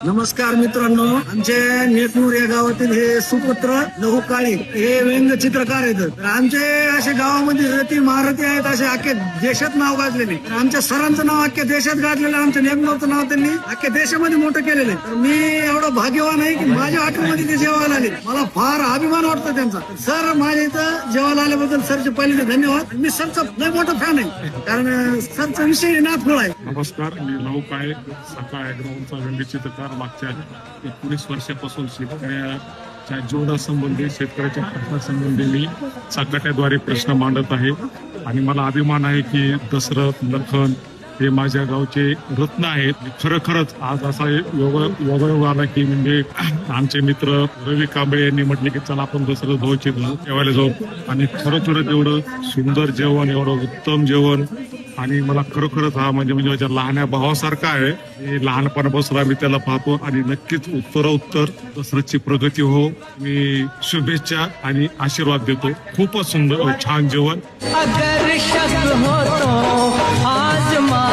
नमस्कार मित्रांनो, आमचे नेकनूर या गावातील हे सुपुत्र लहू काळे हे व्यंग चित्रकार आहेत. तर आमचे असे गावामध्ये रती महारथी आहेत, असे अख्ख्या देशात नाव गाजलेले. तर आमच्या सरांचं नाव अख्ख्या देशात गाजलेलं, आमच्या नेकनूरचं नाव त्यांनी अख्ख्या देशामध्ये मोठं केलेलं आहे. तर मी एवढं भाग्यवान आहे की माझ्या हॉटेलमध्ये ते जेवायला आले. मला फार अभिमान वाटतो त्यांचा. सर माझ्या इथं जेवायला आल्याबद्दल सरचे पहिले धन्यवाद. मी सरचा लय मोठा फॅन आहे, कारण सरचा विषय नाथफळ आहे. नमस्कार, मी लहू काळे सकाळ ग्राउंडचा व्यंग चित्रकार. मागच्या 19 वर्षापासून शेतकऱ्याच्या जीवनासंबंधी, शेतकऱ्याच्या प्रश्नासंबंधी मी साकाट्याद्वारे प्रश्न मांडत आहे. आणि मला अभिमान आहे की दशरथ लखन हे माझ्या गावचे रत्न आहेत. खरंच आज असा योगायोग आला की म्हणजे आमचे मित्र रवी कांबळे यांनी म्हटले की चला आपण दशरथ भाऊचे जेवायला जाऊ. आणि खरोखरच एवढं सुंदर जेवण, एवढं उत्तम जेवण. आणि मला खरोखरच हा म्हणजे माझ्या लहान्या भावासारखा आहे. मी लहानपणापासून आम्ही त्याला पाहतो आणि नक्कीच उत्तरोत्तर दशरथची प्रगती हो, मी शुभेच्छा आणि आशीर्वाद देतो. खूपच सुंदर छान जेवण. अगर शक हो तो आजमा